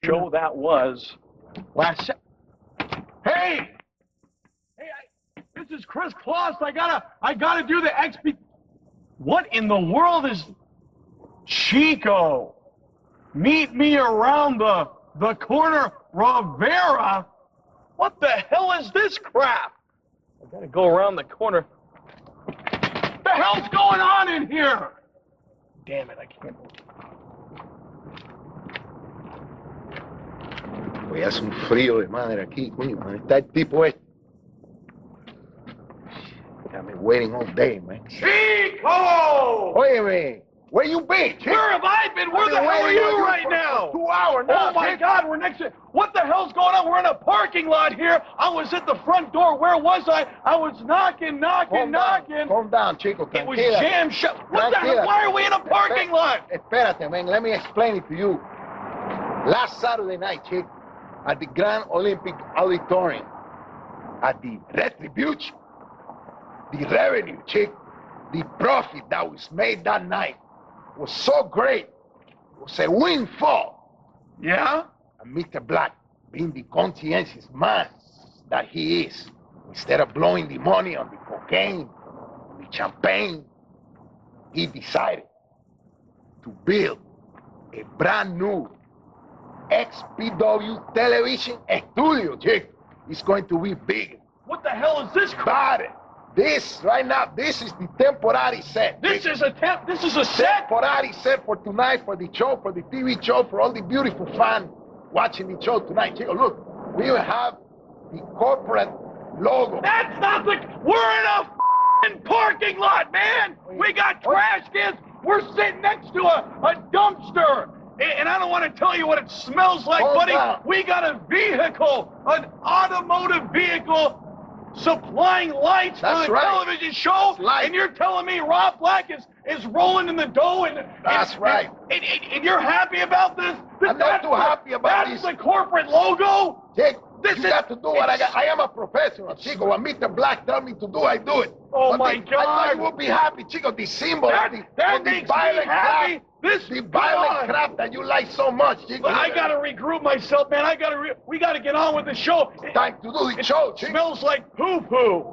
show that was last. Hey, this is Chris Kloss. I gotta do the XP. What in the world is Chico? Meet me around the corner, Rivera. What the hell is this crap? I gotta go around the corner. What the hell's going on in here? Damn it, I can't. Oye, hace un frío de madre aquí, coño. ¿Dónde está el tipo este? Got me waiting all day, man. Chico! Óyeme, where you been, Chico? Where have I been? Where the hell are you right now? 2 hours now. Oh my God, we're next to... What the hell's going on? We're in a parking lot here. I was at the front door. Where was I? I was knocking. Calm down, Chico. It was jammed shut. What the hell? Why are we in a parking lot? Espérate, man. Let me explain it to you. Last Saturday night, Chico, at the Grand Olympic Auditorium, at the Retribution, the revenue, Chico, the profit that was made that night was so great. It was a windfall. Yeah? And Mr. Black, being the conscientious man that he is, instead of blowing the money on the cocaine, the champagne, he decided to build a brand new Xpw television studio, Chico. It's going to be big. What the hell is this Got it. This, right now, this is the temporary set. This is a set? Temporary set for tonight, for the show, for the TV show, for all the beautiful fans watching the show tonight. Chico, look, we will have the corporate logo. That's not the... We're in a f***ing parking lot, man! We got trash cans. We're sitting next to a dumpster. And I don't want to tell you what it smells like, buddy. We got a vehicle, an automotive vehicle, supplying lights for the television show, and you're telling me Rob Black is rolling in the dough, That's right. And you're happy about this? I'm not too happy about this. That's the corporate logo? Chico, you got to do what I got. I am a professional, Chico. What Mr. Black tell me to do, I do it. Oh, my God. I thought you would be happy, Chico. The symbol that makes me happy. The violent crap that you like so much, Chico. I gotta regroup myself, man. We gotta get on with the show. It's time to do the show, Chico. It smells like poo-poo.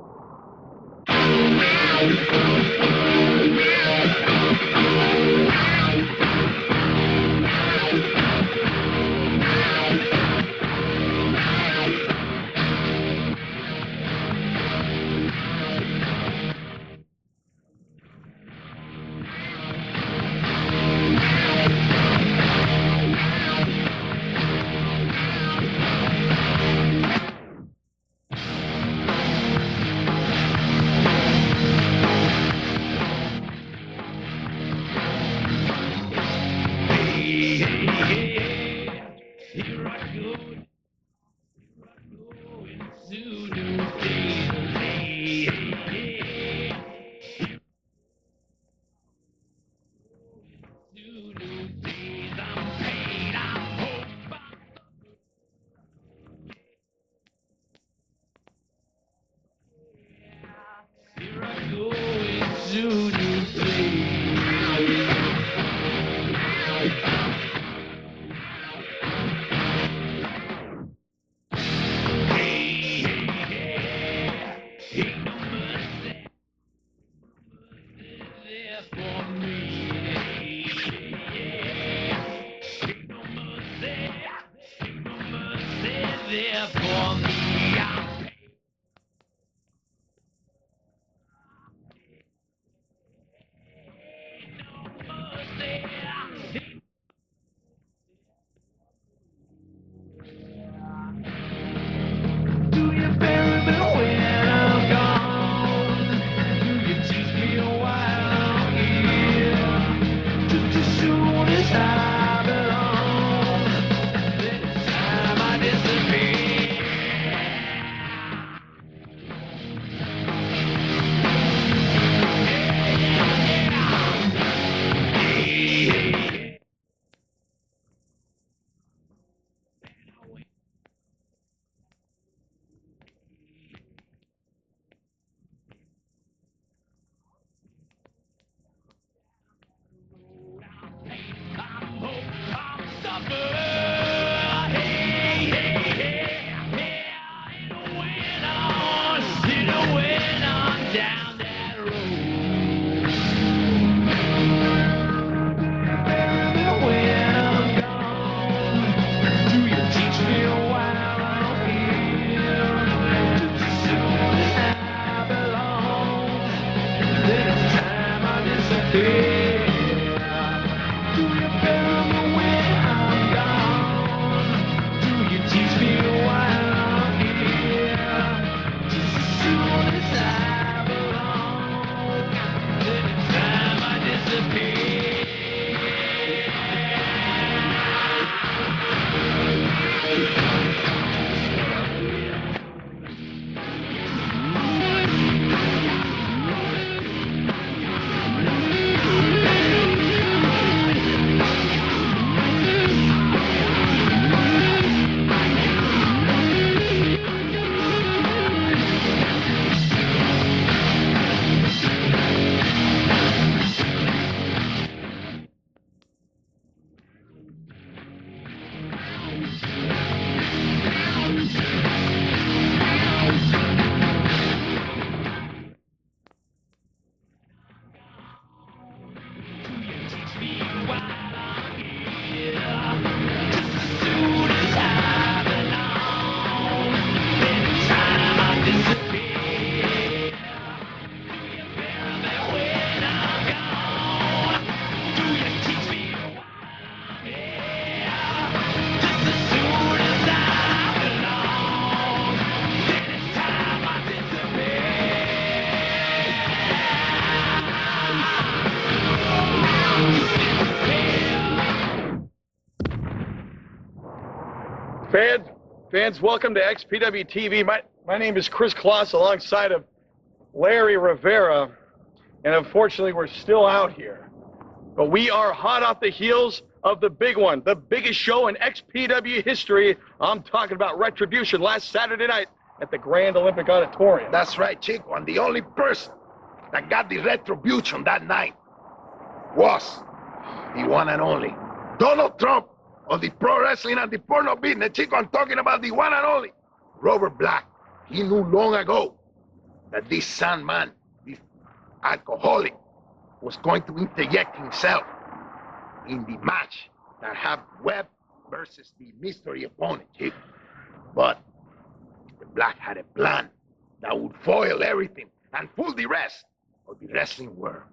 Fans, welcome to Xpw TV. My name is Chris Kloss alongside of Larry Rivera, and unfortunately we're still out here. But we are hot off the heels of the big one, the biggest show in XPW history. I'm talking about Retribution last Saturday night at the Grand Olympic Auditorium. That's right, Chico, and the only person that got the Retribution that night was the one and only Donald Trump of the pro wrestling and the porno business. Chico, I'm talking about the one and only Robert Black. He knew long ago that this Sandman, this alcoholic, was going to interject himself in the match that had Webb versus the mystery opponent, Chico. But the Black had a plan that would foil everything and fool the rest of the wrestling world.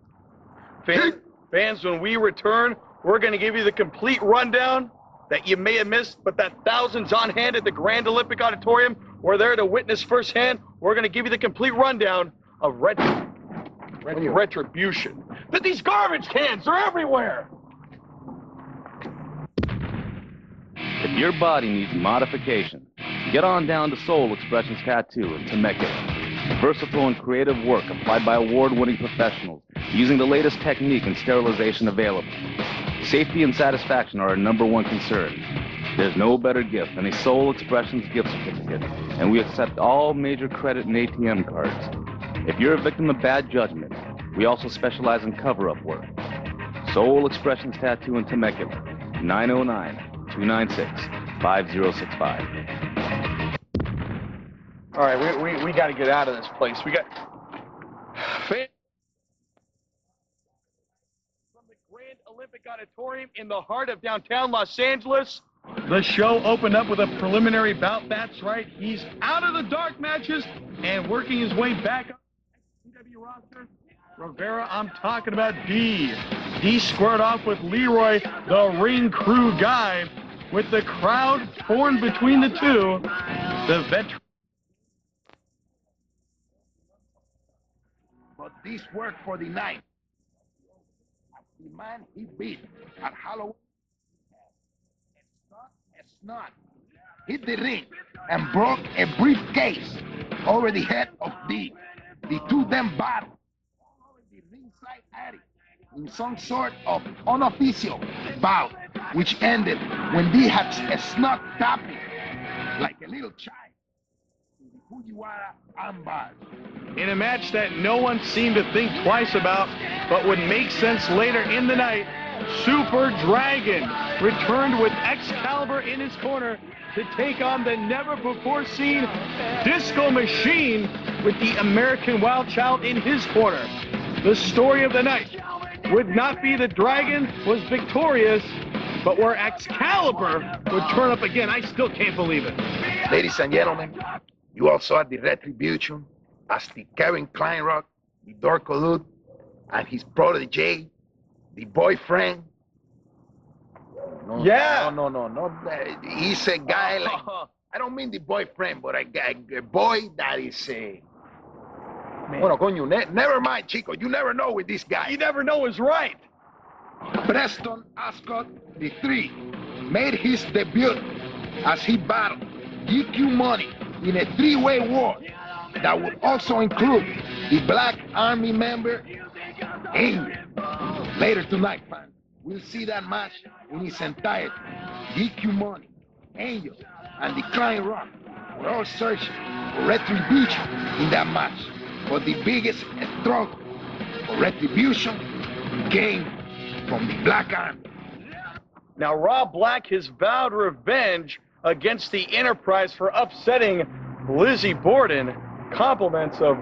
Fans, when we return, we're going to give you the complete rundown that you may have missed, but that thousands on hand at the Grand Olympic Auditorium, we're there to witness firsthand. We're going to give you the complete rundown of Retribution. But these garbage cans are everywhere! If your body needs modification, get on down to Soul Expressions Tattoo in Temecula. Versatile and creative work applied by award-winning professionals using the latest technique and sterilization available. Safety and satisfaction are our #1 concern. There's no better gift than a Soul Expressions gift certificate, and we accept all major credit and ATM cards. If you're a victim of bad judgment, we also specialize in cover-up work. Soul Expressions Tattoo in Temecula, 909-296-5065. All right, we got to get out of this place. We got from the Grand Olympic Auditorium in the heart of downtown Los Angeles. The show opened up with a preliminary bout. That's right. He's out of the dark matches and working his way back up to the XPW roster. Rivera, I'm talking about D. D squared off with Leroy, the ring crew guy, with the crowd torn between the two. The veteran. But this worked for the night. The man he beat at Halloween, a snot, hit the ring and broke a briefcase over the head of D. The two then battled the ringside attic in some sort of unofficial bout, which ended when D had a snot tapping like a little child to the Fujiwara armbar. In a match that no one seemed to think twice about, but would make sense later in the night, Super Dragon returned with Excalibur in his corner to take on the never-before-seen Disco Machine with the American Wild Child in his corner. The story of the night would not be the Dragon was victorious, but where Excalibur would turn up again. I still can't believe it. Ladies and gentlemen, you also had the Retribution as the Kevin Kleinrock, the Dorco Lut, and his protege, the boyfriend. No, Yeah. No. He's a guy like, I don't mean the boyfriend, but a boy that is a... Bueno, coño, never mind, Chico. You never know with this guy. You never know is right. Preston Ascot III made his debut as he battled GQ Money in a three-way war that would also include the Black Army member Angel. Later tonight, fans, we'll see that match in its entirety. GQ Money, Angel, and the Klein Rock were all searching for Retribution in that match. But the biggest struggle for Retribution came from the Black Army. Now, Rob Black has vowed revenge against the Enterprise for upsetting Lizzie Borden. Compliments of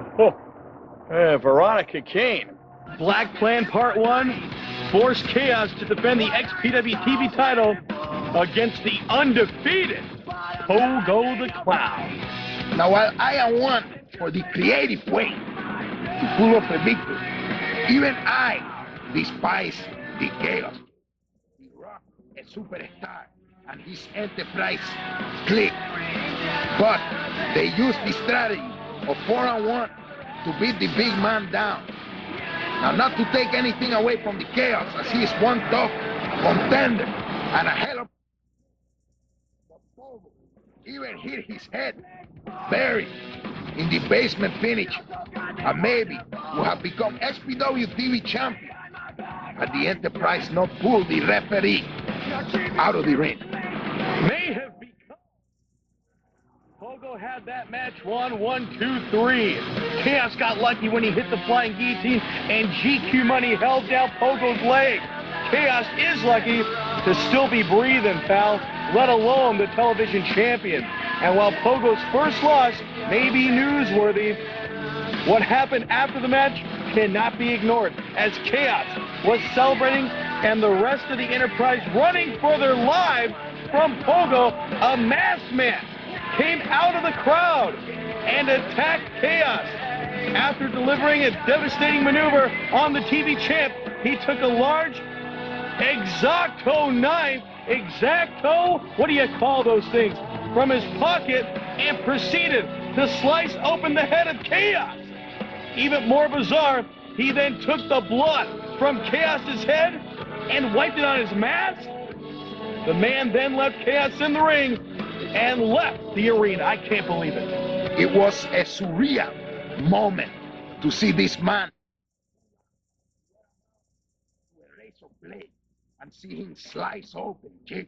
Veronica Kane. Black Plan Part 1, Force Chaos to defend the XPW TV title against the undefeated Pogo the Clown. Now, while I am one for the creative way to pull off a victory, even I despise the chaos. The Rock, a superstar, and his Enterprise clique. But they used the strategy of 4-on-1 to beat the big man down. Now, not to take anything away from the chaos, as he is one tough contender and a hell of Pogo even hit his head, buried in the basement finish, and maybe would have become Xpw TV champion had the Enterprise not pulled the referee out of the ring. May have become. Pogo had that match won 1, 2, 3. Chaos got lucky when he hit the flying guillotine, and GQ Money held down Pogo's leg. Chaos is lucky to still be breathing, pal, let alone the television champion. And while Pogo's first loss may be newsworthy, what happened after the match cannot be ignored, as Chaos was celebrating and the rest of the Enterprise running for their lives from Pogo. A masked man came out of the crowd and attacked Chaos. After delivering a devastating maneuver on the TV champ, he took a large X-Acto knife, X-Acto, what do you call those things, from his pocket and proceeded to slice open the head of Chaos. Even more bizarre, he then took the blood from Chaos's head and wiped it on his mask. The man then left Chaos in the ring and left the arena. I can't believe it. It was a surreal moment to see this man with a razor blade and see him slice open the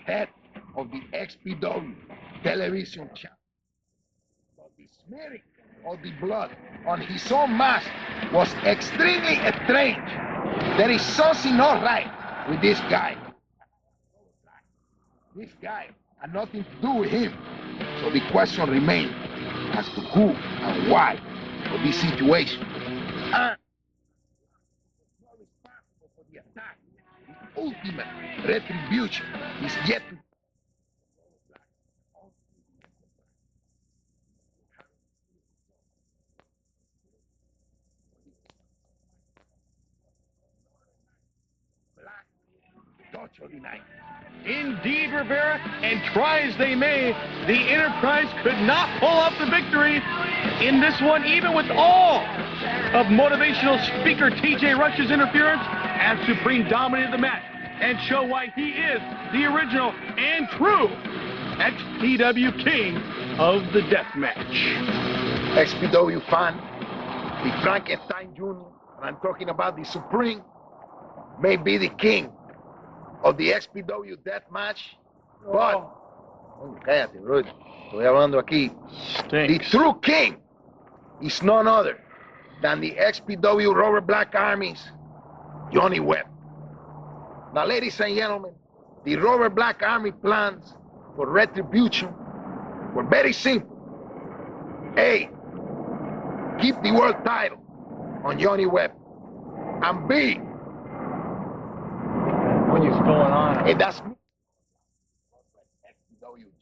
head of the Xpw television champion. But the smearing of the blood on his own mask was extremely strange. There is something not right with this guy. This guy had nothing to do with him. So the question remains as to who and why for this situation. And not responsible for the attack. The ultimate retribution is yet to. Touch of the night. Indeed, Rivera, and try as they may, the Enterprise could not pull off the victory in this one, even with all of motivational speaker TJ Rush's interference, as Supreme dominated the match and show why he is the original and true XPW King of the Deathmatch. XPW fan, the Frankenstein Jr., and I'm talking about the Supreme, may be the king of the XPW Deathmatch, but cállate, bro. Estoy hablando aquí. The true king is none other than the XPW Rubber Black Army's Johnny Webb. Now, ladies and gentlemen, the Rubber Black Army plans for retribution were very simple. A, keep the world title on Johnny Webb, and B, What is going on? hey, that's me.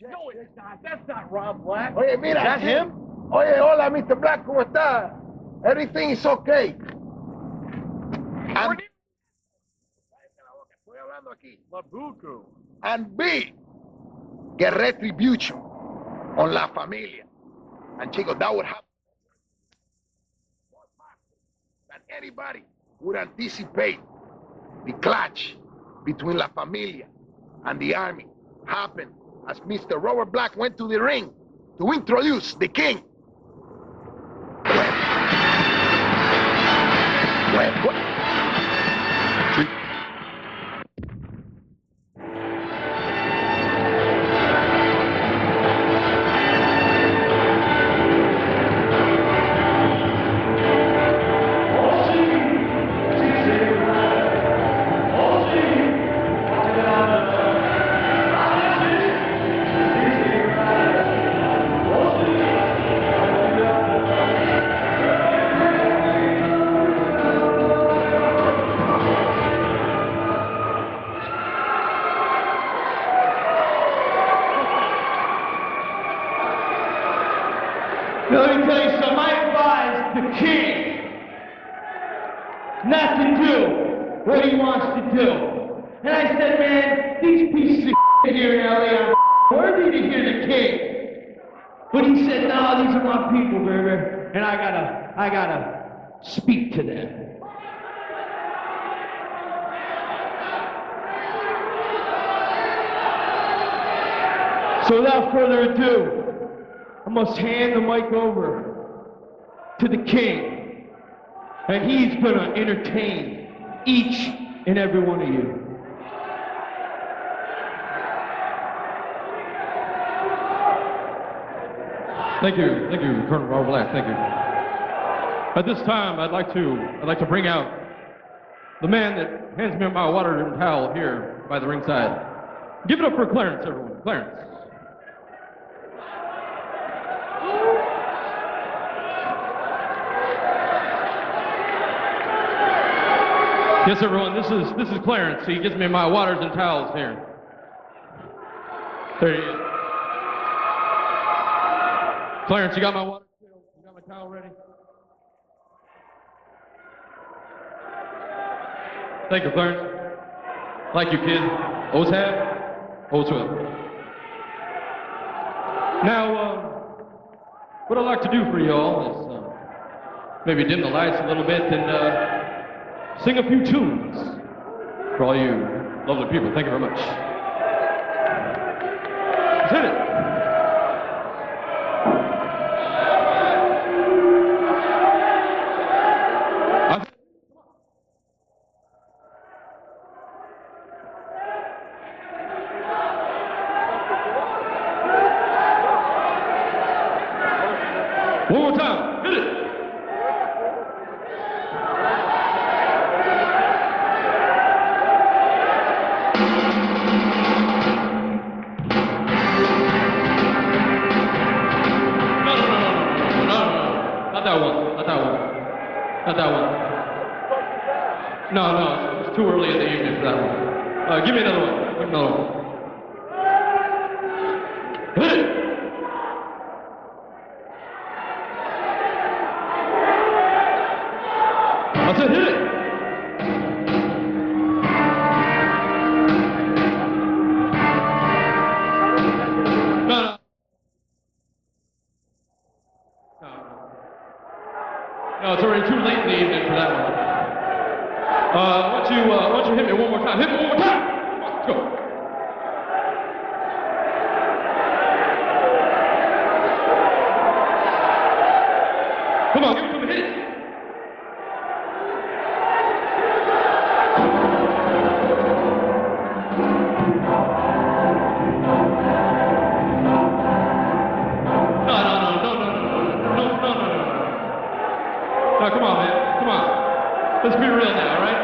No, it's not. That's not Rob Black. Oye, mira, is that him? Oye, hola, Mr. Black, ¿cómo está? Everything is okay. And, and B, get retribution on La Familia. And chicos, that would happen than anybody would anticipate. The clash between La Familia and the army happened as Mr. Robert Black went to the ring to introduce the king. Well, Let me tell you something, I advise the king not to do what he wants to do. And I said, man, these pieces of here in LA are worthy to hear the king. But he said, no, these are my people, baby, and I gotta speak to them. So without further ado, I must hand the mic over to the king, and he's gonna entertain each and every one of you. Thank you, Colonel Robert Black, thank you. At this time, I'd like to bring out the man that hands me my water and towel here by the ringside. Give it up for Clarence, everyone, Clarence. Yes, everyone, this is Clarence. He gives me my waters and towels here. There he is. Clarence, you got my water? You got my towel ready? Thank you, Clarence. Like you, kid. Always have, always will. Now, what I'd like to do for y'all is maybe dim the lights a little bit and sing a few tunes for all you lovely people. Thank you very much. Let's hit it. One more time, hit it! Not that one. No, it's too early in the evening for that one. Give me another one. Give me another one. Hit it! I said hit it! No, it's already too late in the evening for that one. Why don't you hit me one more time? Hit me one more time! Let's go. Come on, give me some hits. No, come on, man. Come on. Let's be real now, all right?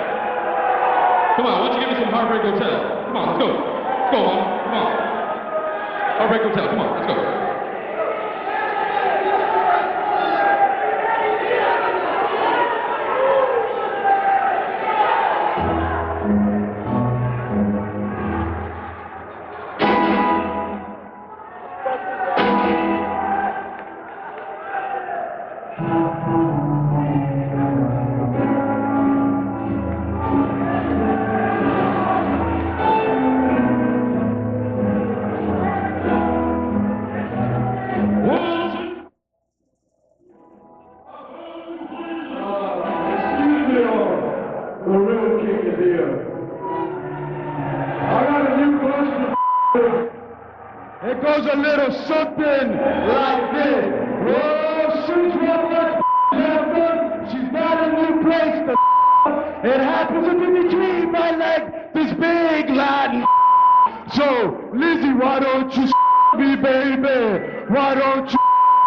Come on, why don't you give me some Heartbreak Hotel? Come on, let's go. Let's go, man. Come on. Heartbreak Hotel, come on, let's go. It goes a little something like this. Oh, since what happened, she's got a new place to it happens in between my leg, this big Latin. So, Lizzie, why don't you me, baby? Why don't you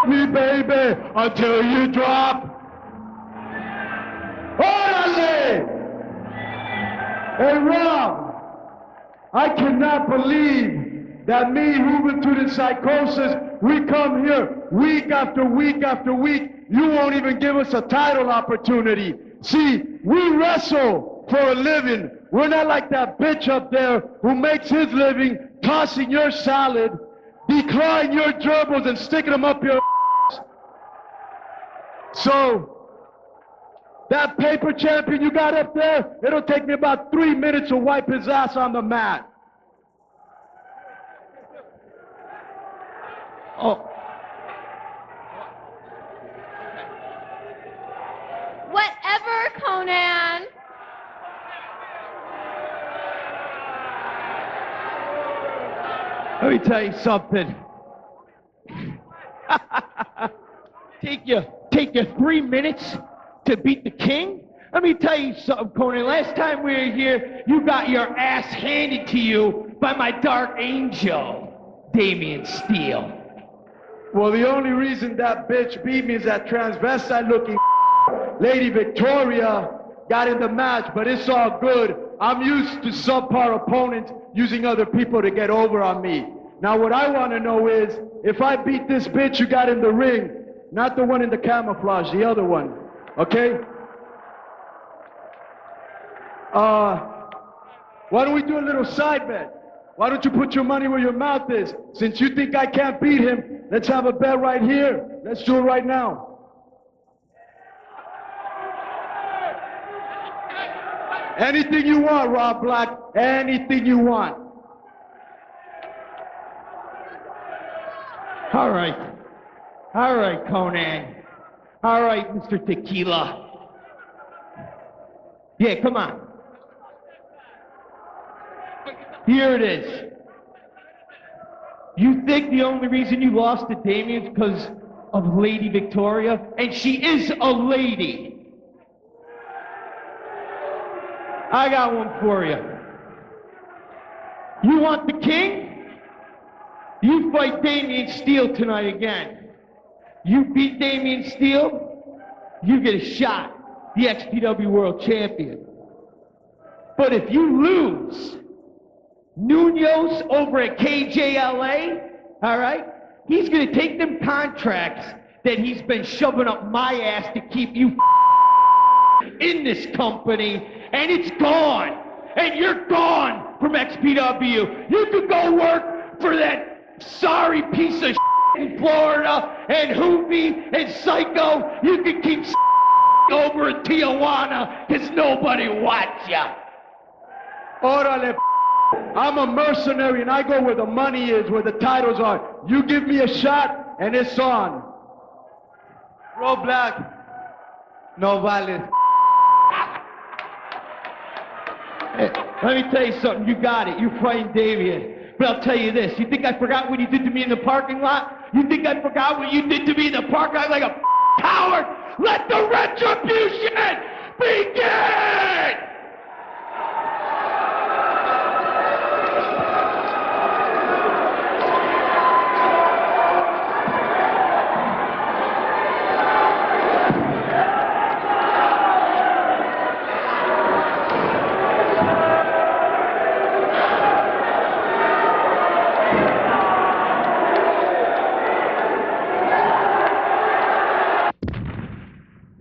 me, baby, until you drop? Orale! Hey, Rob, I cannot believe that me moving to the psychosis, we come here week after week after week. You won't even give us a title opportunity. See, we wrestle for a living. We're not like that bitch up there who makes his living tossing your salad, declawing your gerbils and sticking them up your ass. So, that paper champion you got up there, it'll take me about 3 minutes to wipe his ass on the mat. Oh. Whatever, Conan. Let me tell you something. Take you 3 minutes to beat the king? Let me tell you something, Conan. Last time we were here, you got your ass handed to you by my dark angel, Damian Steele. Well, the only reason that bitch beat me is that transvestite-looking Lady Victoria got in the match, but it's all good. I'm used to subpar opponents using other people to get over on me. Now, what I want to know is, if I beat this bitch you got in the ring, not the one in the camouflage, the other one, okay? Why don't we do a little side bet? Why don't you put your money where your mouth is? Since you think I can't beat him, let's have a bet right here. Let's do it right now. Anything you want, Rob Black. Anything you want. All right, Conan. All right, Mr. Tequila. Yeah, come on. Here it is. You think the only reason you lost to Damien is because of Lady Victoria? And she is a lady. I got one for you. You want the king? You fight Damian Steele tonight again. You beat Damian Steele, you get a shot, the XPW World Champion. But if you lose, Nunez over at KJLA, all right, he's going to take them contracts that he's been shoving up my ass to keep you in this company, and it's gone. And you're gone from XPW. You could go work for that sorry piece of in Florida, and Hoovy and Psycho. You can keep over in Tijuana, because nobody wants ya. Orale, I'm a mercenary and I go where the money is, where the titles are. You give me a shot and it's on. Rob Black, no vale. Hey, let me tell you something, you got it. You're fighting Damien. But I'll tell you this, you think I forgot what you did to me in the parking lot? You think I forgot what you did to me in the parking lot like a coward? Let the retribution begin!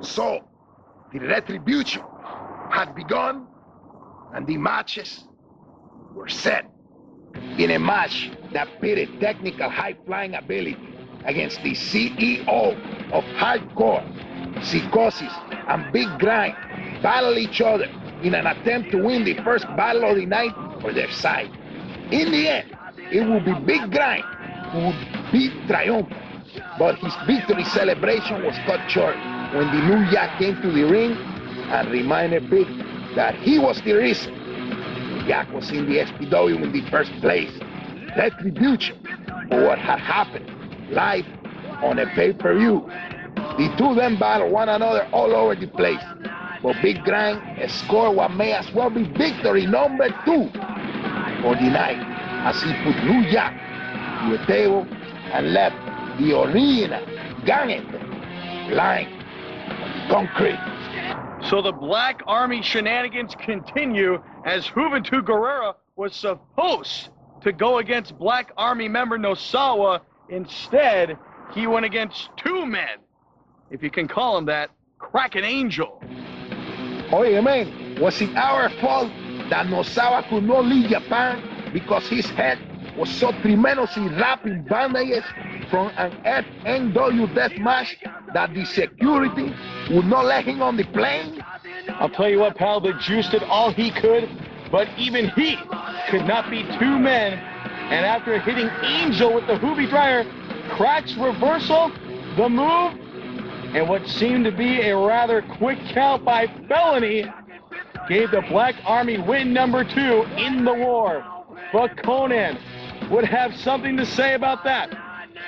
So, the retribution had begun, and the matches were set. In a match that pitted technical high-flying ability against the CEO of Hardcore, Psychosis, and Big Grind battle each other in an attempt to win the first battle of the night for their side. In the end, it will be Big Grind who would be triumphant, but his victory celebration was cut short when the new Yak came to the ring and reminded Big that he was the reason Yak was in the XPW in the first place. Retribution for what had happened live on a pay-per-view. The two then battled one another all over the place, but Big Grind scored what may as well be victory number 2 for the night, as he put new Yak to the table and left the original gangster lying concrete. So the Black Army shenanigans continue as Juventud Guerrera was supposed to go against Black Army member Nosawa. Instead, he went against 2 men, if you can call him that, Kraken Angel. Oye, man, was it our fault that Nosawa could not leave Japan because his head was so tremendously wrapped in bandages from an FNW death match that the security would not let him on the plane? I'll tell you what, pal, the Juice did all he could, but even he could not beat 2 men. And after hitting Angel with the Hoovy Dryer, Crack's reversal, the move, and what seemed to be a rather quick count by Felony, gave the Black Army win number 2 in the war. But Conan, would have something to say about that.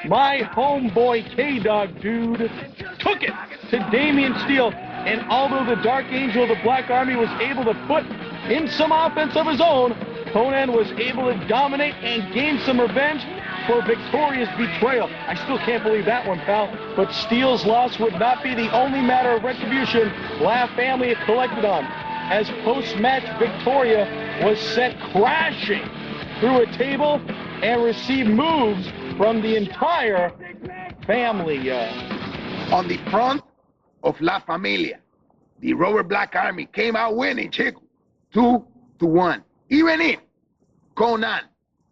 My homeboy K-Dog, dude, took it to Damian Steele, and although the Dark Angel of the Black Army was able to put in some offense of his own, Conan was able to dominate and gain some revenge for Victoria's betrayal. I still can't believe that one, pal. But Steele's loss would not be the only matter of retribution La family had collected on, as post-match Victoria was sent crashing through a table and received moves from the entire family. On the front of La Familia, the Robert Black Army came out winning, chico, 2-1. Even if Conan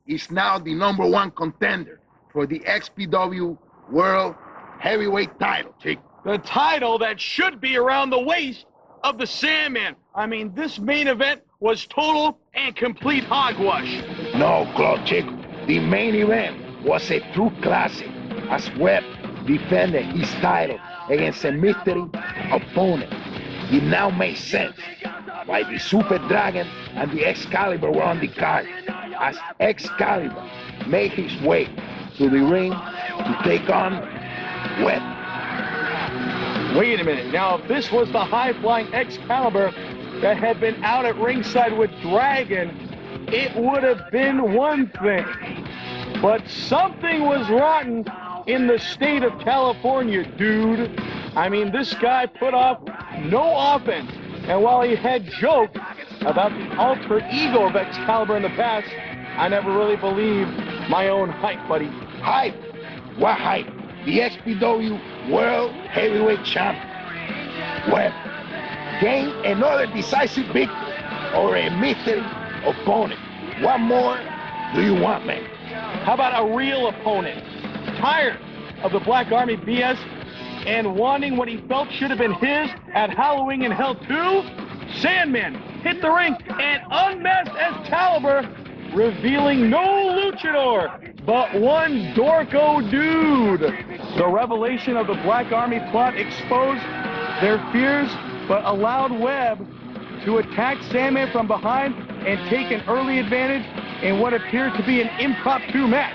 is now the #1 contender for the XPW World Heavyweight title, chico. The title that should be around the waist of the Sandman. I mean, this main event was total and complete hogwash. No, Claude, chico. The main event was a true classic, as Webb defended his title against a mystery opponent. It now makes sense why the Super Dragon and the Excalibur were on the card, as Excalibur made his way to the ring to take on Webb. Wait a minute. Now, if this was the high-flying Excalibur that had been out at ringside with Dragon, it would have been one thing. But something was rotten in the state of California, dude. I mean, this guy put off no offense. And while he had joked about the alter ego of Excalibur in the past, I never really believed my own hype, buddy. Hype? What hype? The XPW World Heavyweight Champion, Webb, gained another decisive victory over a mystery opponent. What more do you want, man? How about a real opponent? Tired of the Black Army BS and wanting what he felt should have been his at Halloween in Hell 2? Sandman hit the ring and unmasked Excalibur, revealing no luchador, but one Dorco dude. The revelation of the Black Army plot exposed their fears, but allowed Webb to attack Sandman from behind and take an early advantage in what appeared to be an impromptu match.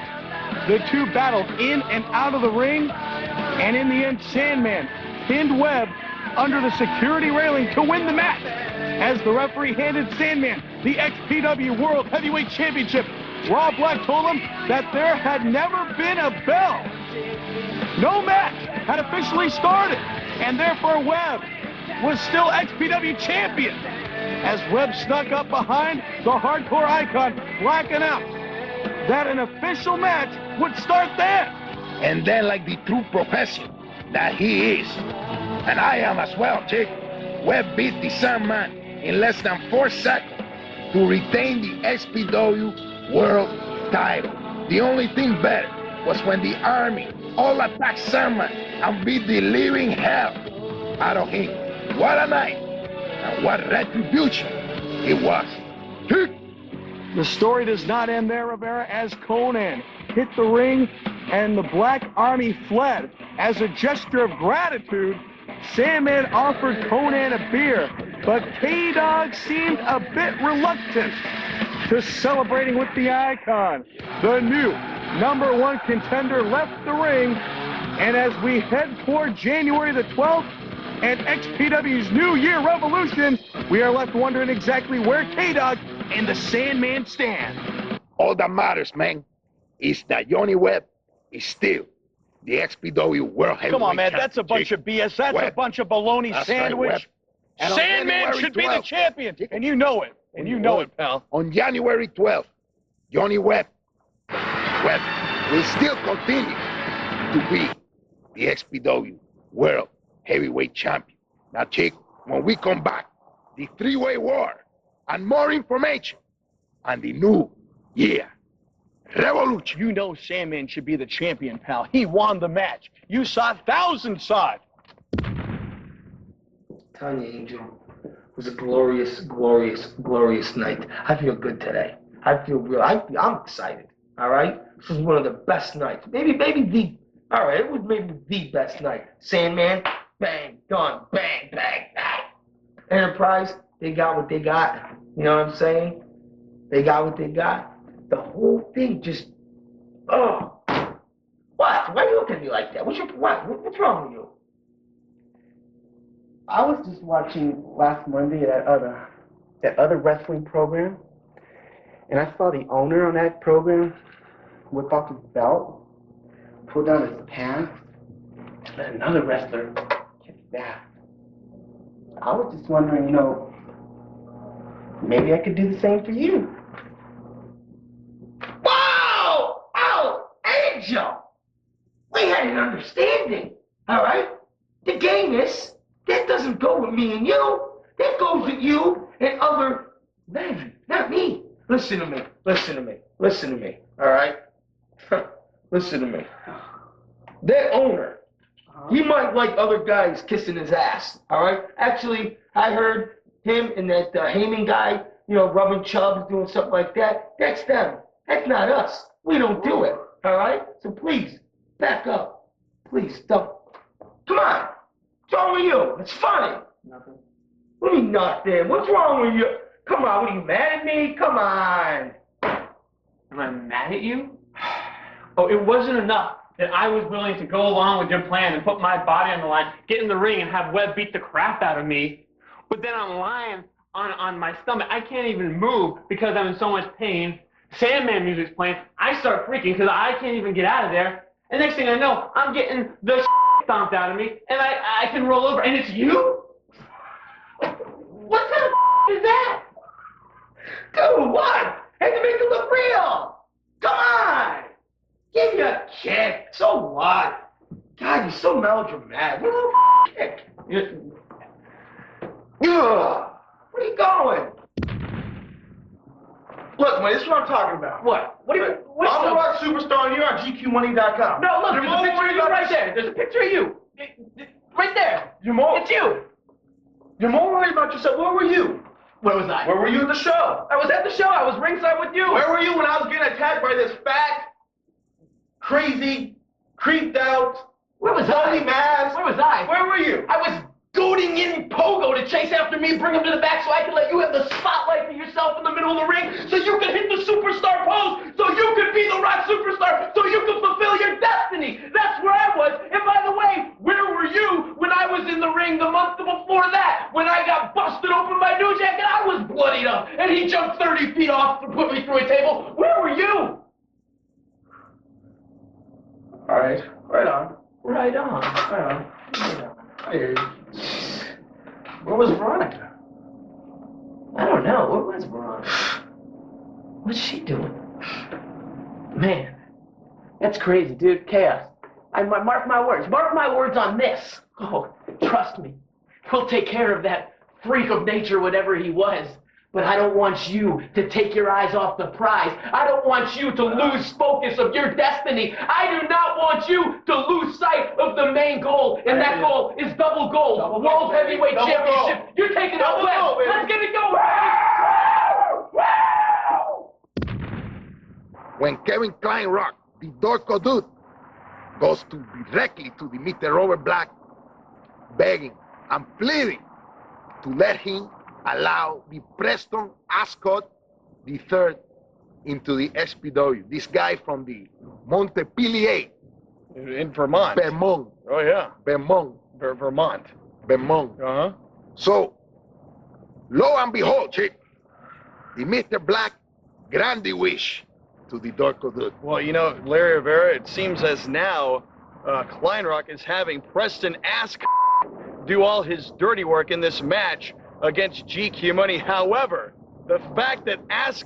The two battled in and out of the ring, and in the end, Sandman pinned Webb under the security railing to win the match, as the referee handed Sandman the XPW World Heavyweight Championship. Rob Black told him that there had never been a bell. No match had officially started, and therefore Webb was still XPW champion, as Webb snuck up behind the hardcore icon, Black, out that an official match would start there. And then, like the true professional that he is, and I am as well, chick, Webb beat the Sandman in less than 4 seconds to retain the XPW World title. The only thing better was when the Army all attacked Sandman and beat the living hell out of him. What a night, and what retribution it was. The story does not end there, Rivera, as Conan hit the ring and the Black Army fled. As a gesture of gratitude, Sandman offered Conan a beer, but K-Dog seemed a bit reluctant to celebrating with the icon. The new #1 contender left the ring, and as we head toward January the 12th and XPW's New Year Revolution, we are left wondering exactly where K-Dog and the Sandman stand. All that matters, man, is that Johnny Webb is still the XPW World Heavyweight Come on, man, Champion. that's a bunch of BS. That's Webb. a bunch of baloney That's sandwich. right, Webb. And on Sandman January should be the 12th, champion, and you know it. And you know it, pal. On January 12th, Johnny Webb will still continue to be the XPW World Heavyweight Champion. Now, chick, when we come back, the three-way war and more information on the New Year Revolution. You know Sandman should be the champion, pal. He won the match. You saw it, thousands saw it. Telling you, Angel, it was a glorious, glorious, glorious night. I feel good today. I feel real. I'm excited. All right, this was one of the best nights. Maybe the. All right, it was maybe the best night. Sandman, bang, done, bang, bang, bang. Enterprise, they got what they got. You know what I'm saying? They got what they got. The whole thing just Oh. What? Why are you looking at me like that? What's wrong with you? I was just watching last Monday that other wrestling program, and I saw the owner on that program whip off his belt, pull down his pants, and let another wrestler kick his ass. I was just wondering, maybe I could do the same for you. Whoa! Oh, Angel! We had an understanding, all right? The gayness, that doesn't go with me and you. That goes with you and other men, not me. Listen to me, all right? Listen to me. That owner, he might like other guys kissing his ass, all right? Actually, I heard him and that Heyman guy, rubbing chubs, doing something like that. That's them. That's not us. We don't do it, all right? So please, back up. Please, don't. Come on. What's wrong with you? It's funny. Nothing. What do you mean nothing? What's wrong with you? Come on, what are you mad at me? Come on. Am I mad at you? Oh, it wasn't enough that I was willing to go along with your plan and put my body on the line, get in the ring and have Webb beat the crap out of me. But then I'm lying on my stomach. I can't even move because I'm in so much pain. Sandman music's playing. I start freaking because I can't even get out of there. And next thing I know, I'm getting the stomped out of me, and I can roll over, and it's you? What kind of is that? Dude, what? Had to make it look real. Come on. Give you a kick. So what? God, you're so melodramatic. What a little kick. Where are you going? Look, man, this is what I'm talking about. What? What do you... I'm a rock superstar, and you're on GQmoney.com. No, look, there's a picture of you right there. There's a picture of you. Right there. You're more... It's you. You're more worried about yourself. Where were you? Where was I? Where were you at the show? I was at the show. I was ringside with you. Where were you when I was getting attacked by this fat, crazy, creeped out, Where was fully I? masked? Where was I? Where were you? I was goading in Pogo to chase after me, bring him to the back so I could let you have the spotlight for yourself in the middle of the ring, so you could hit the superstar pose, so you could be the rock superstar, so you could fulfill your destiny. That's where I was. And by the way, where were you when I was in the ring the month before that? When I got busted open by New Jack and I was bloodied up, and he jumped 30 feet off to put me through a table. Where were you? All right, right on. Right on. Right on. I hear you. Where was Veronica? I don't know. Where was Veronica? What's she doing? Man, that's crazy, dude. Chaos. Mark my words. Mark my words on this. Oh, trust me. We'll take care of that freak of nature, whatever he was. But I don't want you to take your eyes off the prize. I don't want you to lose focus of your destiny. I do not want you to lose sight of the main goal. And that goal is double gold. World Heavyweight Championship. You're taking it West. Let's get it going. When Kevin Kleinrock, the Dorco dude, goes directly to the Mr. Robert Black, begging and pleading to let him allow the Preston Ascot III into the Xpw. This guy from the Montpelier. In Vermont. Vermont. Oh, yeah. Vermont. Vermont. Vermont. Uh-huh. So, lo and behold, chick, the Mr. Black grande wish to the Dorco dude. Well, Larry Rivera, it seems as now Kleinrock is having Preston Ask do all his dirty work in this match against GQ Money. However, the fact that Ask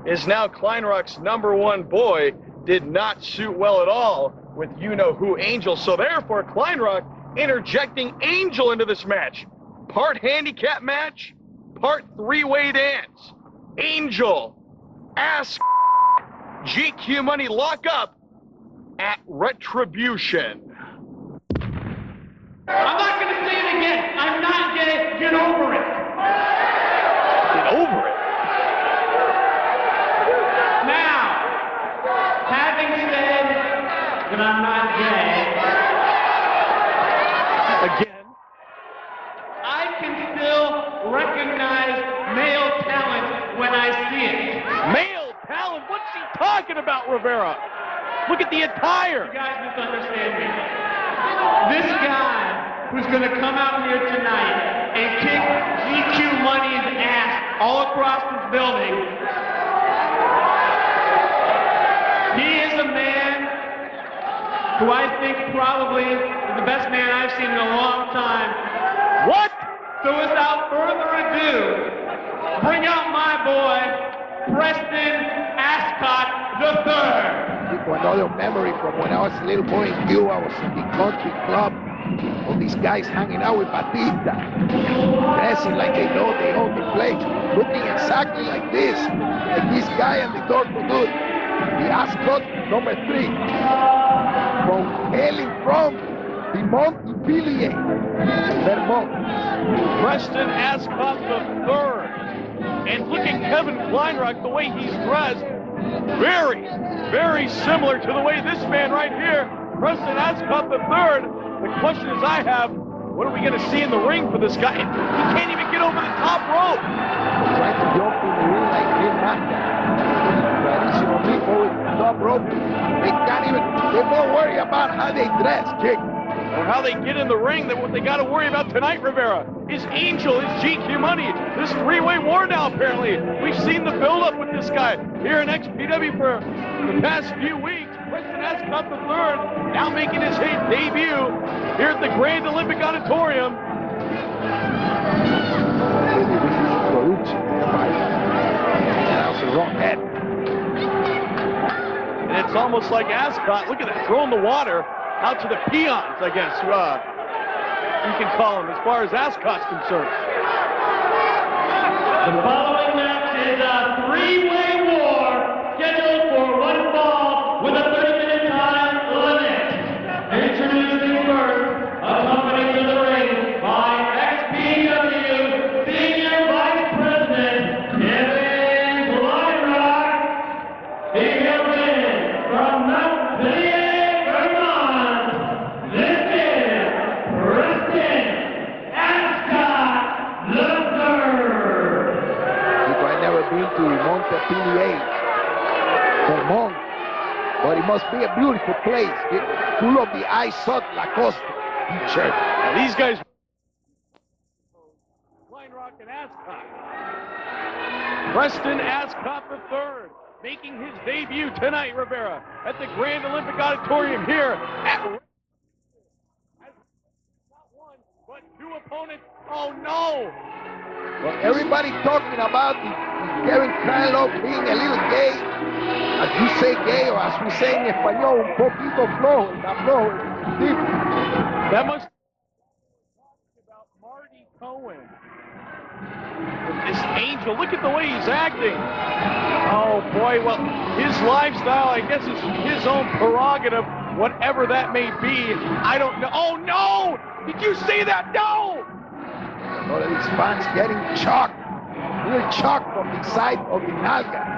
is now Kleinrock's #1 boy did not suit well at all with you-know-who Angel. So therefore, Kleinrock interjecting Angel into this match. Part handicap match, part three-way dance. Angel, Ask, GQ Money lock up at Retribution. I'm not going to say it again. I'm not going to get over it. Get over it? Now, having said that I'm not gay, again, I can still recognize male talent when I see it. Male talent? What's he talking about, Rivera? Look at the attire. You guys misunderstand me. This guy who's going to come out here tonight and kick GQ Money's ass all across this building, he is a man who I think probably is the best man I've seen in a long time. What? So without further ado, bring out my boy, Preston Ascot III. Another memory from when I was a little boy in Cuba. I was in the country club. All these guys hanging out with Batista, dressing like they know they own the place, looking exactly like this guy and the Dr. Good, the Ascot number 3, hailing from the Montpellier, Vermont. Preston Ascot III. And look at Kevin Kleinrock, the way he's dressed. Very, very similar to the way this man right here, Preston Ascot III. The question is I have, what are we going to see in the ring for this guy? He can't even get over the top rope. Trying to jump in the ring like Green Mafia. Traditional people with the top rope. They can't even, they're more worried about how they dress, Jake. Or how they get in the ring, that what they got to worry about tonight, Rivera, is Angel, is GQ Money, this three-way war now, apparently. We've seen the build-up with this guy here in XPW for the past few weeks. Preston Ascot III now making his debut here at the Grand Olympic Auditorium. That was the wrong head. And it's almost like Ascot, look at that, throwing the water out to the peons, I guess, you can call them, as far as Ascot's concerned. The following match is a three-way war scheduled for one fall with a 30-minute time limit. Introducing first, accompanied to the ring by Xpw Senior Vice President Kevin Kleinrock. He comes in from Montpellier, Vermont. This is Preston Ascot III. I've never been to Montpellier, Vermont, but it must be a beautiful place, full of the I Sought Lacoste t-shirt. Now these guys, Kleinrock and Ascot. Preston Ascot III making his debut tonight, Rivera, at the Grand Olympic Auditorium here at not one, but two opponents. Oh no! Well, everybody talking about the Kevin Kleinrock being a little gay. As you say gay, or as we say in español, un poquito flojo, está flojo. That must be about Marty Cohen. This Angel, look at the way he's acting. Oh boy, well, his lifestyle, I guess, is his own prerogative, whatever that may be. I don't know. Oh no! Did you see that? No! All of these fans getting shocked, real shocked from the side of the nalga.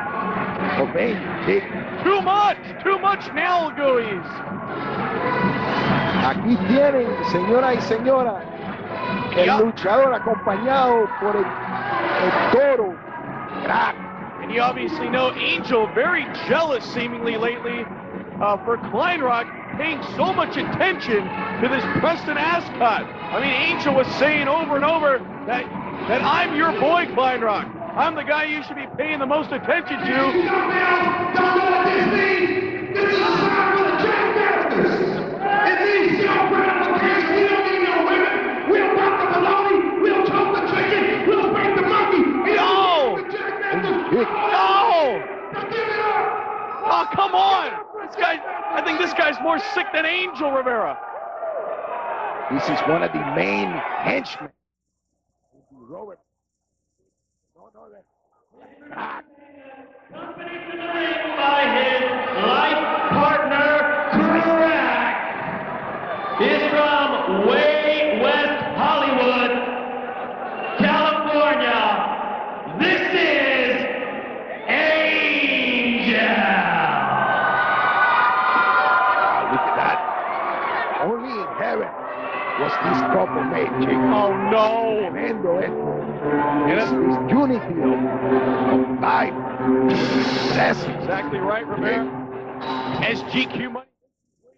Too much nalgoes. Aquí tienen, señora y señora, el luchador acompañado por el toro, crack. And you obviously know Angel, very jealous seemingly lately for Kleinrock paying so much attention to this Preston Ascot. I mean, Angel was saying over and over that I'm your boy, Kleinrock. I'm the guy you should be paying the most attention to. Don't know what this means. This is a sign for the Jack Masters. In these showground locations, we don't need no women. We'll pop the baloney. We'll choke the chicken. We'll break the monkey. No! The Jack Masters. No! Now give it up. Oh, come on! This guy, I think this guy's more sick than Angel, Rivera. This is one of the main henchmen. Robert. Company to the ring by his life partner, Crack. He's from way West Hollywood, California. This is Angel. Look at that. Only in heaven was this couple made, Jake. Oh no! Tremendo, This unity of life. That's Exactly right, Rivera. As GQ Money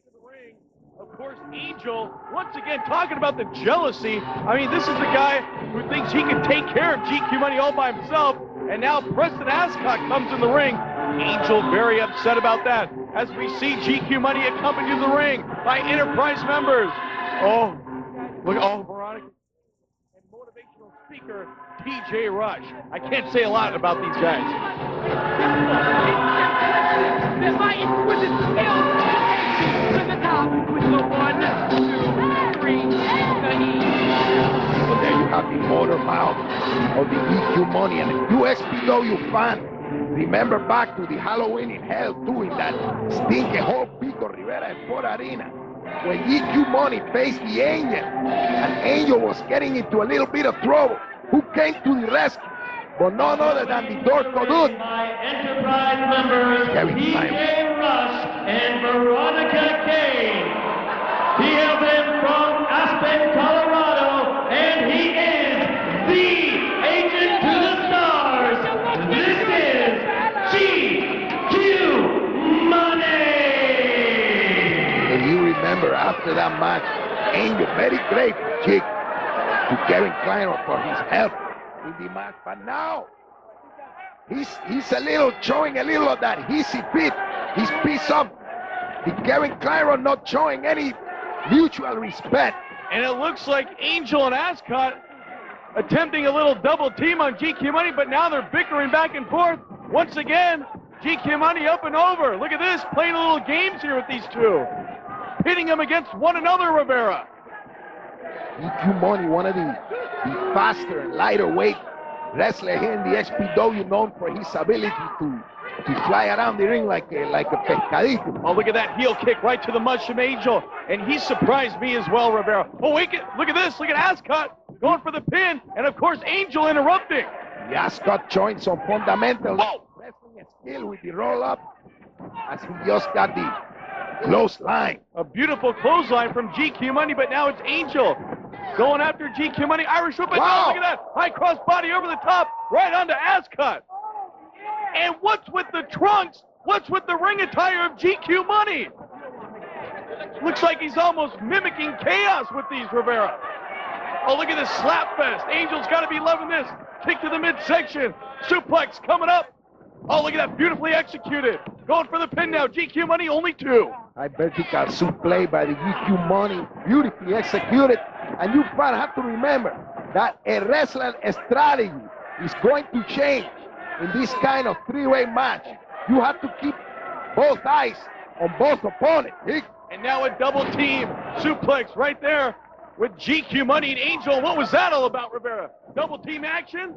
to the ring, of course, Angel, once again, talking about the jealousy. I mean, this is the guy who thinks he can take care of GQ Money all by himself, and now Preston Ascot comes in the ring. Angel very upset about that, as we see GQ Money accompanied to the ring by Enterprise members. Oh, look, oh, Veronica. And motivational speaker, TJ Rush. I can't say a lot about these guys. Then my exquisite skills to the top with the 1, 2, 3, So there you have the motor mouth of the EQ Money. And if you Xpw fan, remember back to the Halloween in Hell 2 in that stinky whole Pico Rivera and Fort Arena, when EQ Money faced the Angel, and Angel was getting into a little bit of trouble. Who came to the rescue? But none other than the Dorco Dude. My Enterprise members, TJ Rush and Veronica Kane. He hails in from Aspen, Colorado, and he is the agent to the stars. This is GQ Money. And you remember after that match, Angel very grateful, chick, to Kevin Klein for his help in the match. But now he's showing a little of that hissy fit. He's pissed off. The Kevin Klein not showing any mutual respect. And it looks like Angel and Ascot attempting a little double team on GQ Money, but now they're bickering back and forth. Once again, GQ Money up and over. Look at this, playing a little games here with these two. Pitting them against one another, Rivera. EQ Money, one of the faster and lighter weight wrestler here in the Xpw, known for his ability to fly around the ring like a pescadito. Oh, look at that heel kick right to the Mushroom Angel. And he surprised me as well, Rivera. Oh, wait, look at this. Look at Ascot going for the pin. And, of course, Angel interrupting. The Ascot showing some fundamental wrestling skill with the roll-up as he just got the clothesline. A beautiful clothesline from GQ Money, but now it's Angel going after GQ Money. Irish whip. Wow. Oh, look at that. High cross body over the top, right onto Ascot. And what's with the trunks? What's with the ring attire of GQ Money? Looks like he's almost mimicking chaos with these, Rivera. Oh, look at this slap fest. Angel's got to be loving this. Kick to the midsection. Suplex coming up. Oh, look at that. Beautifully executed. Going for the pin now. GQ Money only 2. High vertical suplex by the GQ Money. Beautifully executed. And you fans have to remember that a wrestling strategy is going to change in this kind of three-way match. You have to keep both eyes on both opponents. And now a double team suplex right there with GQ Money and Angel. What was that all about, Rivera? Double team action?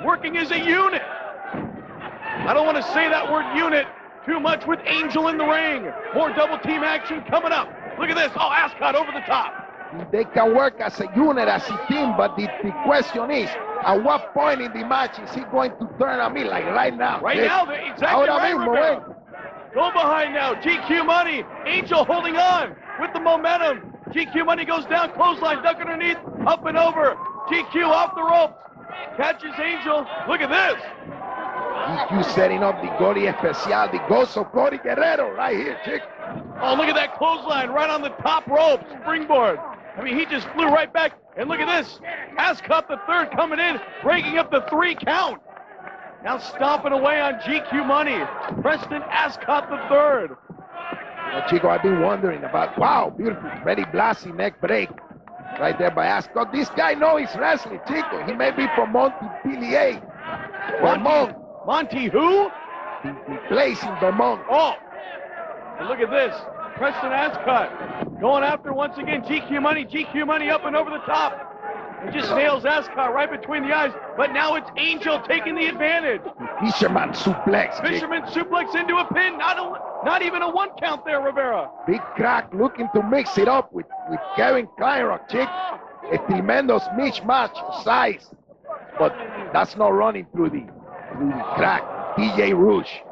Working as a unit. I don't want to say that word unit too much with Angel in the ring. More double team action coming up. Look at this. Oh, Ascot over the top. They can work as a unit, as a team, but the question is, at what point in the match is he going to turn on me, like right now? Right now, exactly right, Rivera. Go behind now, GQ Money. Angel holding on with the momentum. GQ Money goes down, clothesline, duck underneath, up and over. GQ off the ropes. Catches Angel. Look at this. GQ setting up the Gory Especial, the ghost of Gory Guerrero, right here, chick. Oh, look at that clothesline right on the top rope, springboard. I mean, he just flew right back. And look at this. Ascot the third coming in, breaking up the 3 count. Now stomping away on GQ Money. Preston Ascot the third. Chico, I've been wondering about, wow, beautiful, Freddy Blassie neck break. Right there by Ascot. This guy knows he's wrestling, Chico. He may be from Montpellier. Vermont. Monty who? The place in Vermont. Oh. And look at this. Preston Ascot going after once again GQ Money. GQ Money up and over the top. He just nails Ascot right between the eyes. But now it's Angel taking the advantage. Fisherman suplex. Fisherman suplex into a pin. Not even a 1 count there, Rivera. Big Crack looking to mix it up with Kevin Kleinrock, chick. A tremendous mismatch of size. But that's not running through the Crack. TJ Rush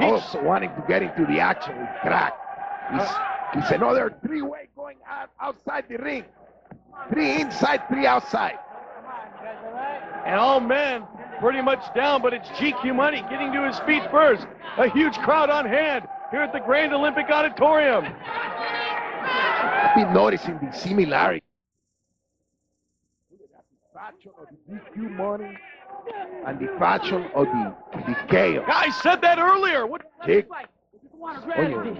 also wanting to get into the action with Crack. It's another 3-way going outside the ring. 3 inside, 3 outside. And all men pretty much down, but it's GQ Money getting to his feet first. A huge crowd on hand. here at the Grand Olympic Auditorium. I've been noticing the similarity. Look at that, the fashion of the DQ money and the fashion of the chaos. Guys said that earlier. What? Chick.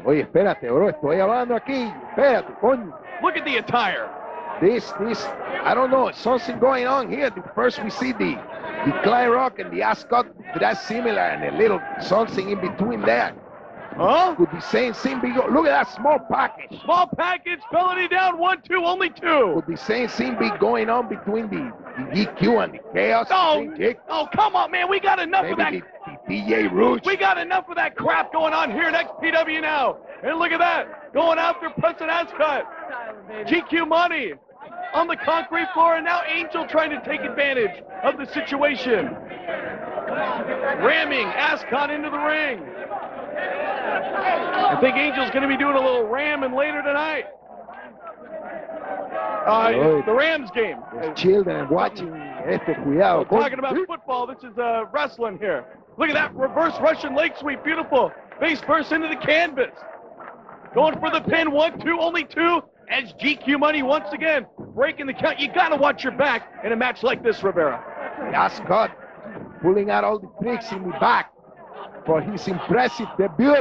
Oye, espérate, bro, estoy hablando aquí. Espérate, coño. Look at the attire. This, I don't know, something going on here. First we see the Klein Rock and the Ascot, that's similar, and a little something in between there. Huh? Could the same thing be look at that small package. Small package, felony down, 1-2, only 2. Could the same thing be going on between the DQ and the chaos? Oh, come on, man, we got enough of that. Maybe the DJ Rouge. We got enough of that crap going on here at XPW now. And look at that, going after Preston Ascot. GQ money on the concrete floor, and now Angel trying to take advantage of the situation. Ramming Ascot into the ring. I think Angel's going to be doing a little ramming later tonight. The Rams game. Children watching. Cuidado. We're talking about football. This is wrestling here. Look at that reverse Russian leg sweep. Beautiful. Face first into the canvas. Going for the pin. 1-2, only 2. As GQ money once again breaking the count. You got to watch your back in a match like this, Rivera. Ascot pulling out all the tricks in the back for his impressive debut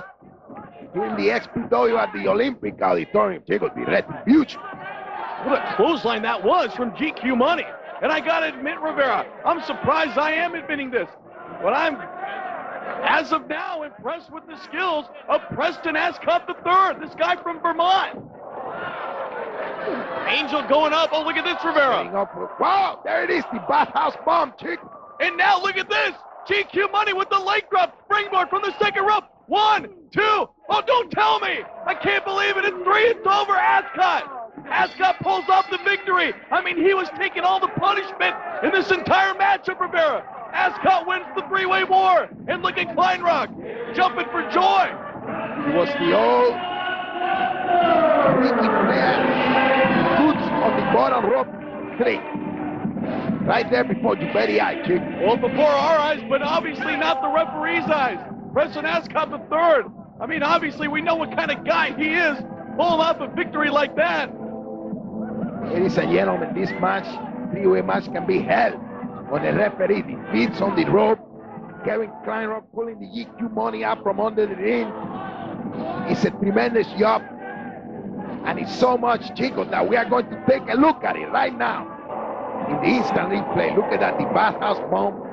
in the Xpw at the Olympic Auditorium. Chicos, the retribution. What a clothesline that was from GQ money. And I got to admit, Rivera, I'm surprised I am admitting this, but I'm, as of now, impressed with the skills of Preston Ascot III, this guy from Vermont. Angel going up. Oh, look at this, Rivera. Wow, there it is, the bathhouse bomb, chick. And now look at this. GQ money with the leg drop. Springboard from the second rope. 1, 2. Oh, don't tell me. I can't believe it. It's 3. It's over. Ascot. Ascot pulls off the victory. I mean, he was taking all the punishment in this entire matchup, Rivera. Ascot wins the three-way war. And look at Kleinrock jumping for joy. It was the old Ricky Flair boots on the bottom rope 3. Right there before your very eye, chick. Well, before our eyes, but obviously not the referee's eyes. Preston Ascot III. I mean, obviously we know what kind of guy he is. Pulling off a victory like that. Ladies and gentlemen, this match, three-way match, can be held when the referee defeats on the rope. Kevin Kleinrock pulling the GQ money up from under the ring. It's a tremendous job. And it's so much, chicos, that we are going to take a look at it right now. In the instant replay, look at that, the bathhouse bomb.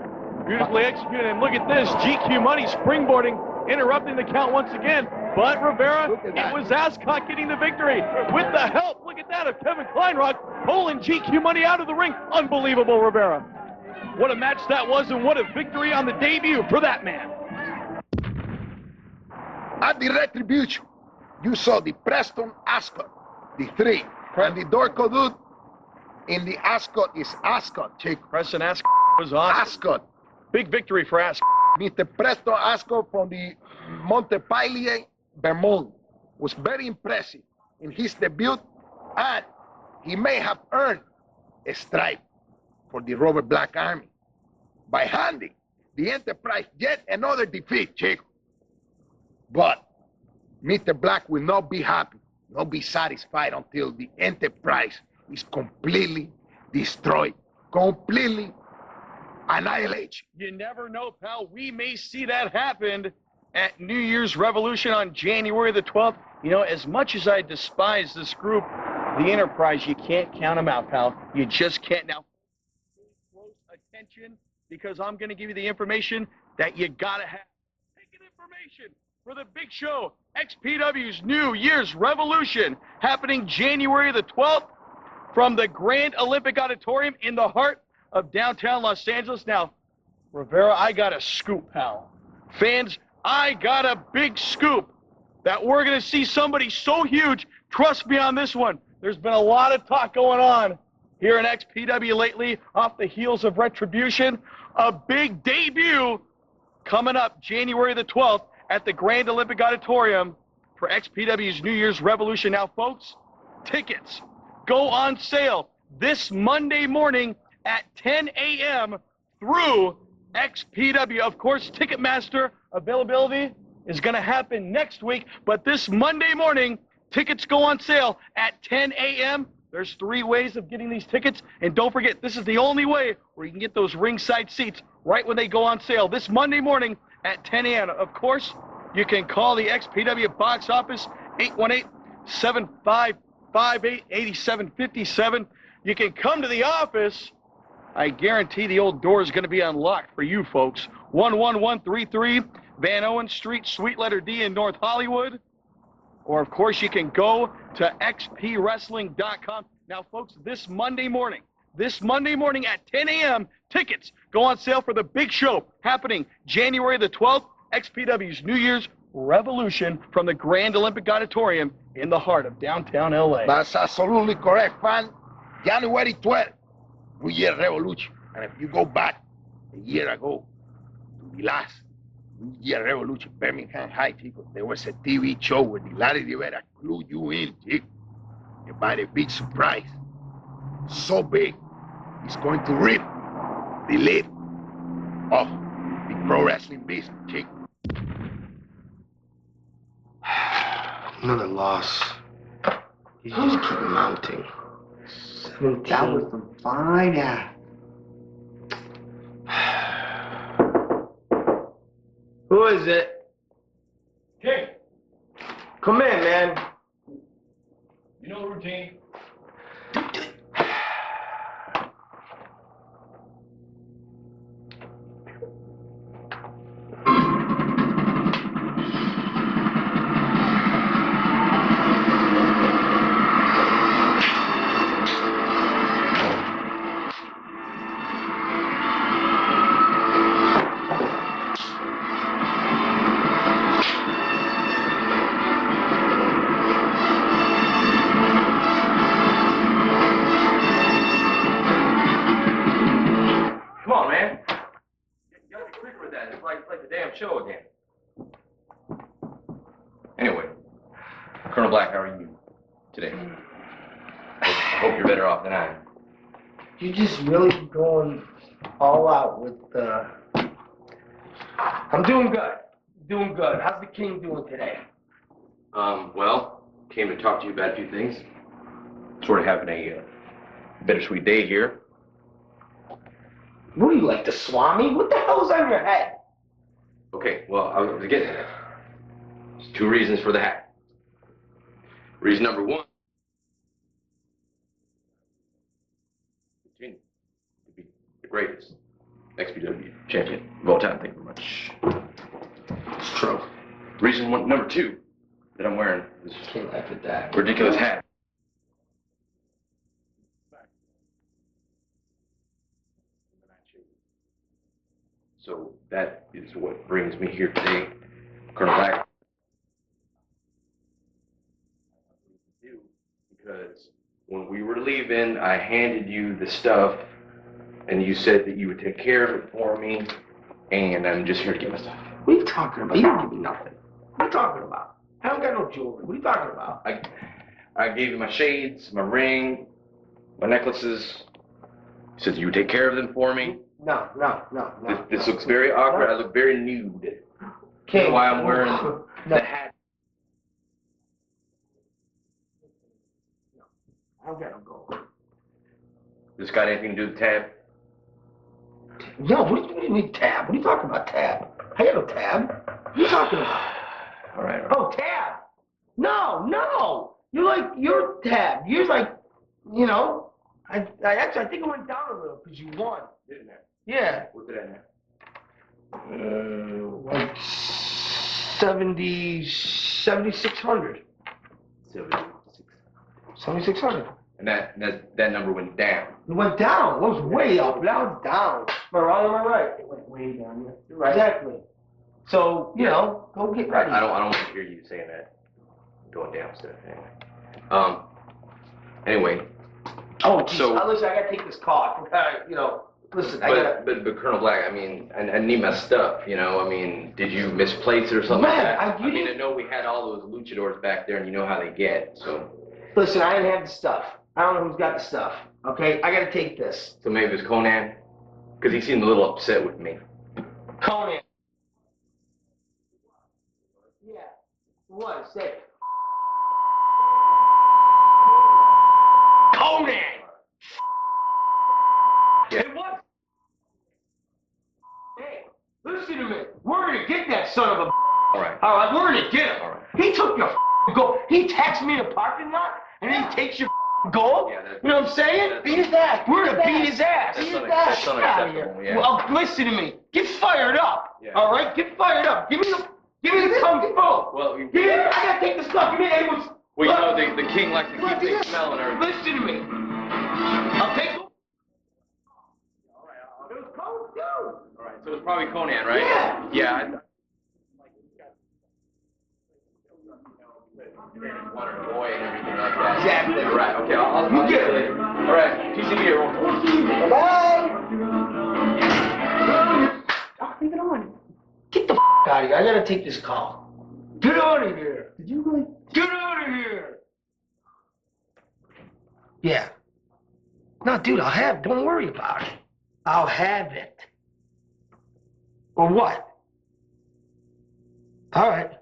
Beautifully executed, and look at this, GQ money springboarding, interrupting the count once again. But Rivera, it was Ascot getting the victory with the help, look at that, of Kevin Kleinrock pulling GQ money out of the ring. Unbelievable, Rivera. What a match that was, and what a victory on the debut for that man. At the retribution, you saw the Preston Ascot, the 3, and the Dorco dude in the Ascot is Ascot, chick. Preston Ascot was awesome. Ascot. Big victory for Ascot. Mr. Preston Ascot from the Montpelier, Vermont, was very impressive in his debut, and he may have earned a stripe for the Robert Black Army by handing the Enterprise yet another defeat, chick. But Mr. Black will not be happy, not be satisfied until the Enterprise is completely destroyed, completely annihilated. You never know, pal. We may see that happen at New Year's Revolution on January the 12th. You know, as much as I despise this group, the Enterprise, you can't count them out, pal. You just can't. Now, pay close attention, because I'm going to give you the information that you got to have. Taking information for the big show, XPW's New Year's Revolution, happening January the 12th from the Grand Olympic Auditorium in the heart of downtown Los Angeles. Now, Rivera, I got a scoop, pal. Fans, I got a big scoop that we're going to see somebody so huge. Trust me on this one. There's been a lot of talk going on here in XPW lately off the heels of Retribution. A big debut coming up January the 12th at the Grand Olympic Auditorium for XPW's New Year's Revolution. Now, folks, tickets go on sale this Monday morning at 10 a.m. through XPW. Of course, Ticketmaster availability is going to happen next week, but this Monday morning, tickets go on sale at 10 a.m. There's 3 ways of getting these tickets, and don't forget, this is the only way where you can get those ringside seats right when they go on sale this Monday morning at 10 a.m. Of course, you can call the XPW box office, 818-755-8757. You can come to the office. I guarantee the old door is going to be unlocked for you folks. 11133 Van Owen Street, Suite Letter D in North Hollywood. Or, of course, you can go to xpwrestling.com. Now, folks, this Monday morning at 10 a.m., tickets go on sale for the big show happening January the 12th, XPW's New Year's Revolution from the Grand Olympic Auditorium in the heart of downtown L.A. That's absolutely correct, fan. January 12th, New Year Revolution. And if you go back a year ago to the last New Year Revolution, Birmingham High, chicos, there was a TV show where the Larry Rivera clued you in, chico, about a big surprise. So big, it's going to rip the lid off the pro wrestling business, chico. Another loss. You just keep mounting. 17. That was some fine ass. Who is it? King, Come in, man. you know the routine. Come on, man. You gotta be quicker with that. It's like the damn show again. Anyway, Colonel Black, how are you today? I hope you're better off than I am. You just really going all out with, I'm doing good. Doing good. How's the king doing today? Well, came to talk to you about a few things. Sort of having a bittersweet day here. What are you, like the Swami? What the hell's on your head? Okay, well, I was getting to that. There's 2 reasons for the hat. Reason number 1. Continue to be the greatest XPW champion of all time. Thank you very much. It's true. Reason number 2 that I'm wearing this Can't laugh at that. ridiculous hat. So that is what brings me here today, Colonel Black. Because when we were leaving, I handed you the stuff, and you said that you would take care of it for me, and I'm just here to get my stuff. What are you talking about? You didn't give me nothing. What are you talking about? I don't got no jewelry. What are you talking about? I gave you my shades, my ring, my necklaces. You said you would take care of them for me. No. This looks very awkward. I look very nude. King. That's why I'm wearing the hat. I don't got no gold. This got anything to do with Tab? No, what do you mean tab? What are you talking about, tab? I got no tab. What are you talking about? All right. Oh, tab. No. You're like, you're tab. You're like, you know, I think it went down a little because you won. Didn't it? Yeah. What did I have? Like 7,600. 7,600. And that number went down. It went down. It was way up. Now it's down. Am I wrong or am I right? It went way down. Yeah. You're right. Exactly. So, you know, go get ready. I don't want to hear you saying that. Going down stuff. Anyway. Oh, geez. So, listen, I gotta take this call. You know, listen, but Colonel Black, I mean, I need my stuff, you know, I mean, did you misplace it or something like that? I know we had all those luchadors back there and you know how they get, so. Listen, I didn't have the stuff. I don't know who's got the stuff, okay? I gotta take this. So maybe it was Conan? Because he seemed a little upset with me. Conan. What? Say. Conan! Hey, what? Hey, listen to me. We're gonna get that son of a. All right. All right, we're gonna get him. All right. He took your gold. He texts me in the parking lot, and then he takes your gold. Yeah, that- you know what I'm saying? Beat his ass. We're gonna beat his ass. That's Beat not- his ass. that's Get out of here. unacceptable, yeah. Well, listen to me. Get fired up. Yeah. All right, get fired up. Give me the kung fu. Well, Give me. I gotta take the stuff. Give me. It was. well, you know, the king likes to keep things smelling or... Listen to me. I'll take. It was kung fu. All right, so it's probably Conan, right? Yeah. Yeah. Water boy and everything like that. Exactly. Right, okay, I'll You get it. it. All right, TCB here. Bye. Leave it on. Get the out of here. I gotta take this call. Get out of here. Did you really? Get out of here. Yeah. No, dude, I'll have. Don't worry about it. I'll have it. Or what? All right.